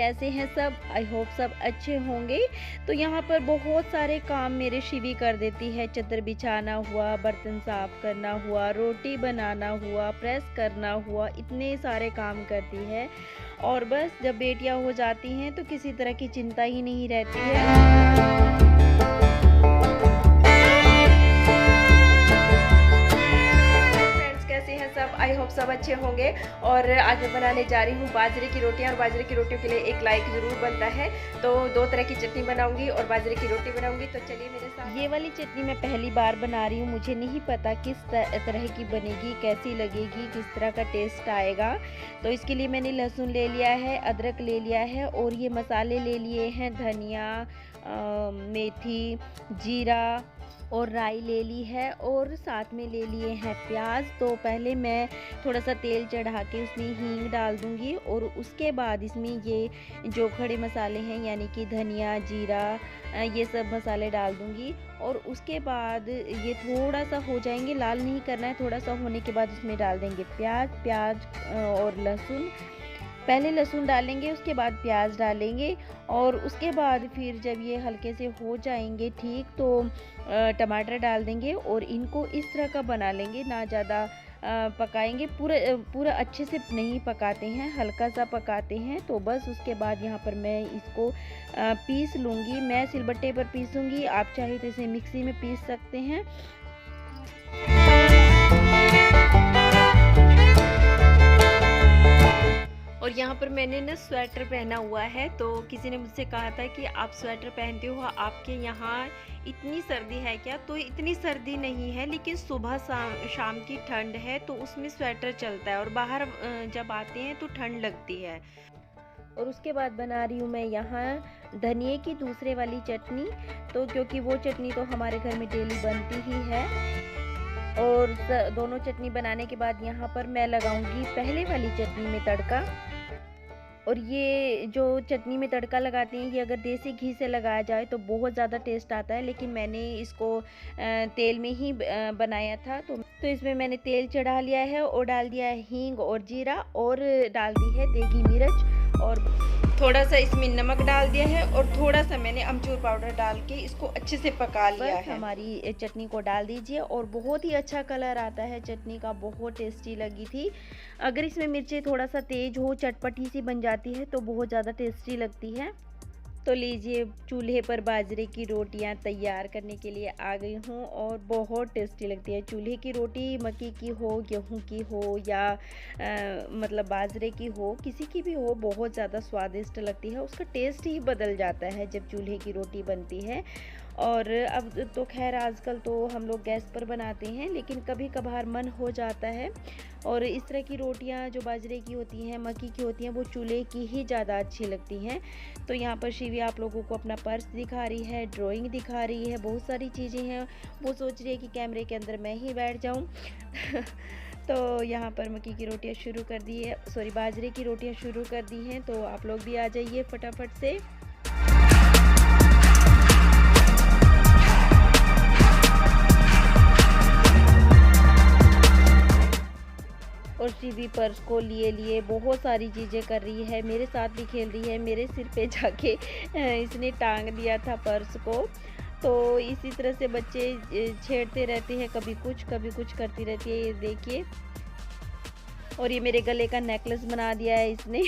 कैसे हैं सब? आई होप सब अच्छे होंगे। तो यहाँ पर बहुत सारे काम मेरे शिवी कर देती है। चादर बिछाना हुआ, बर्तन साफ़ करना हुआ, रोटी बनाना हुआ, प्रेस करना हुआ, इतने सारे काम करती है। और बस जब बेटियाँ हो जाती हैं तो किसी तरह की चिंता ही नहीं रहती है। कैसे हैं सब? आई होप सब अच्छे होंगे। और आज मैं बनाने जा रही हूँ बाजरे की रोटियाँ। और बाजरे की रोटियों के लिए एक लाइक ज़रूर बनता है। तो 2 तरह की चटनी बनाऊंगी और बाजरे की रोटी बनाऊंगी। तो चलिए मेरे साथ। ये वाली चटनी मैं पहली बार बना रही हूँ, मुझे नहीं पता किस तरह की बनेगी, कैसी लगेगी, किस तरह का टेस्ट आएगा। तो इसके लिए मैंने लहसुन ले लिया है, अदरक ले लिया है और ये मसाले ले लिए हैं, धनिया, मेथी, जीरा और राई ले ली है और साथ में ले लिए हैं प्याज। तो पहले मैं थोड़ा सा तेल चढ़ा के उसमें हींग डाल दूंगी और उसके बाद इसमें ये जो खड़े मसाले हैं यानी कि धनिया, जीरा, ये सब मसाले डाल दूंगी। और उसके बाद ये थोड़ा सा हो जाएंगे, लाल नहीं करना है, थोड़ा सा होने के बाद उसमें डाल देंगे प्याज और लहसुन। पहले लहसुन डालेंगे, उसके बाद प्याज डालेंगे और उसके बाद फिर जब ये हल्के से हो जाएंगे ठीक तो टमाटर डाल देंगे और इनको इस तरह का बना लेंगे, ना ज़्यादा पकाएंगे, पूरा अच्छे से नहीं पकाते हैं, हल्का सा पकाते हैं। तो बस उसके बाद यहाँ पर मैं इसको पीस लूँगी। मैं सिलबट्टे पर पीसूँगी, आप चाहे तो इसे मिक्सी में पीस सकते हैं। और यहाँ पर मैंने ना स्वेटर पहना हुआ है। तो किसी ने मुझसे कहा था कि आप स्वेटर पहनते हो, आपके यहाँ इतनी सर्दी है क्या? तो इतनी सर्दी नहीं है, लेकिन सुबह शाम की ठंड है तो उसमें स्वेटर चलता है और बाहर जब आते हैं तो ठंड लगती है। और उसके बाद बना रही हूँ मैं यहाँ धनिए की दूसरे वाली चटनी। तो क्योंकि वो चटनी तो हमारे घर में डेली बनती ही है। और दोनों चटनी बनाने के बाद यहाँ पर मैं लगाऊंगी पहले वाली चटनी में तड़का। और ये जो चटनी में तड़का लगाते हैं ये अगर देसी घी से लगाया जाए तो बहुत ज़्यादा टेस्ट आता है, लेकिन मैंने इसको तेल में ही बनाया था। तो इसमें मैंने तेल चढ़ा लिया है और डाल दिया है हींग और जीरा और डाल दी है देगी मिर्च और थोड़ा सा इसमें नमक डाल दिया है और थोड़ा सा मैंने अमचूर पाउडर डाल के इसको अच्छे से पका लिया है। हमारी चटनी को डाल दीजिए और बहुत ही अच्छा कलर आता है चटनी का, बहुत टेस्टी लगी थी। अगर इसमें मिर्ची थोड़ा सा तेज हो, चटपटी सी बन जाती है तो बहुत ज़्यादा टेस्टी लगती है। तो लीजिए, चूल्हे पर बाजरे की रोटियां तैयार करने के लिए आ गई हूँ और बहुत टेस्टी लगती है। चूल्हे की रोटी मक्की की हो, गेहूं की हो या मतलब बाजरे की हो, किसी की भी हो, बहुत ज़्यादा स्वादिष्ट लगती है। उसका टेस्ट ही बदल जाता है जब चूल्हे की रोटी बनती है। और अब तो खैर आजकल तो हम लोग गैस पर बनाते हैं, लेकिन कभी कभार मन हो जाता है। और इस तरह की रोटियां जो बाजरे की होती हैं, मक्की की होती हैं, वो चूल्हे की ही ज़्यादा अच्छी लगती हैं। तो यहाँ पर शिवी आप लोगों को अपना पर्स दिखा रही है, ड्राइंग दिखा रही है, बहुत सारी चीज़ें हैं। वो सोच रही है कि कैमरे के अंदर मैं ही बैठ जाऊँ। तो यहाँ पर मक्की की रोटियाँ शुरू कर दी है, सॉरी बाजरे की रोटियाँ शुरू कर दी हैं। तो आप लोग भी आ जाइए फटाफट से। और शिवी पर्स को लिए बहुत सारी चीज़ें कर रही है, मेरे साथ भी खेल रही है। मेरे सिर पे जाके इसने टांग दिया था पर्स को। तो इसी तरह से बच्चे छेड़ते रहते हैं, कभी कुछ करती रहती है। ये देखिए, और ये मेरे गले का नेकलेस बना दिया है इसने।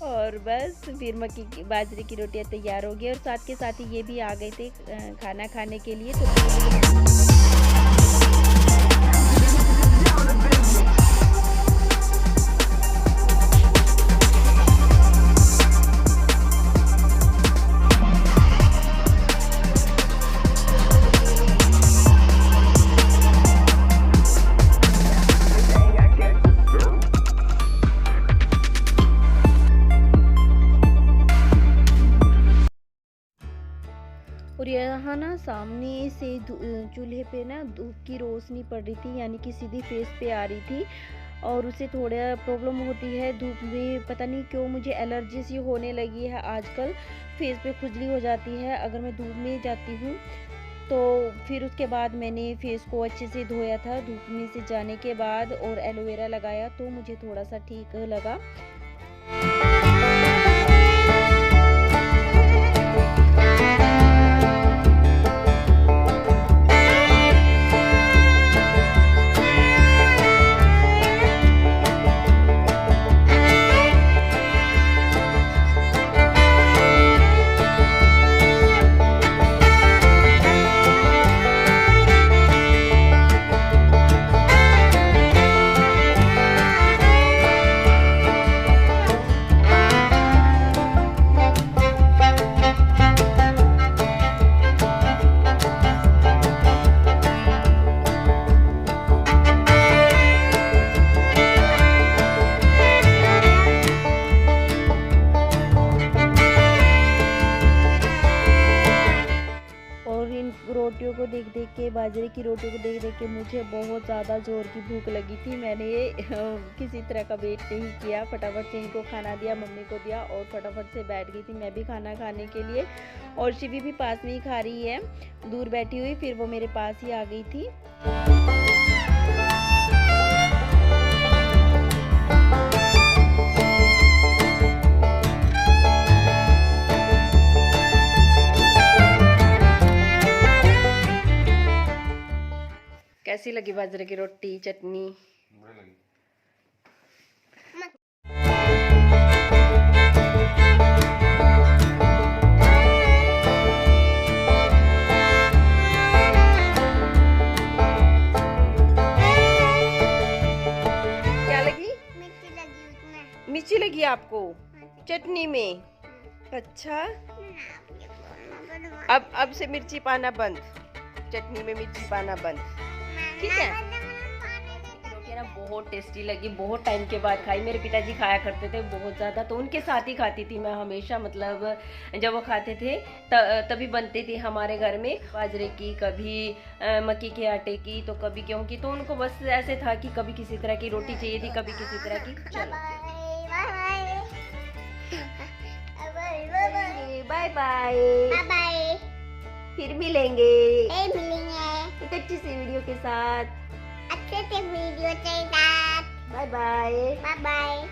और बस फिर मक्की की बाजरे की रोटियां तैयार हो गई और साथ के साथ ही ये भी आ गए थे खाना खाने के लिए। तो और यहाँ ना सामने से चूल्हे पे ना धूप की रोशनी पड़ रही थी, यानी कि सीधी फेस पे आ रही थी। और उसे थोड़ा प्रॉब्लम होती है धूप में, पता नहीं क्यों मुझे एलर्जी सी होने लगी है आजकल, फेस पे खुजली हो जाती है अगर मैं धूप में जाती हूँ। तो फिर उसके बाद मैंने फेस को अच्छे से धोया था धूप में से जाने के बाद और एलोवेरा लगाया तो मुझे थोड़ा सा ठीक लगा। रोटियों को देख देख के, बाजरे की रोटियों को देख देख के मुझे बहुत ज़्यादा ज़ोर की भूख लगी थी। मैंने किसी तरह का वेट नहीं किया, फटाफट से इनको खाना दिया, मम्मी को दिया और फटाफट से बैठ गई थी मैं भी खाना खाने के लिए। और शिवी भी पास में ही खा रही है, दूर बैठी हुई, फिर वो मेरे पास ही आ गई थी। कैसी लगी बाजरे की रोटी चटनी? क्या लगी? मिर्ची लगी आपको चटनी में? अच्छा, अब से मिर्ची पाना बंद, चटनी में मिर्ची पाना बंद, ठीक है। रोटी ना बहुत टेस्टी लगी, बहुत टाइम के बाद खाई। मेरे पिताजी खाया करते थे बहुत ज़्यादा, तो उनके साथ ही खाती थी मैं हमेशा, मतलब जब वो खाते थे तभी बनती थी हमारे घर में, बाजरे की, कभी मक्की के आटे की, तो कभी गेहूं की। तो उनको बस ऐसे था कि कभी किसी तरह की रोटी चाहिए थी, कभी किसी तरह की। चलो बाय बाय, फिर मिलेंगे एक अच्छी सी वीडियो के साथ, अच्छे से वीडियो के साथ। Bye bye. Bye bye.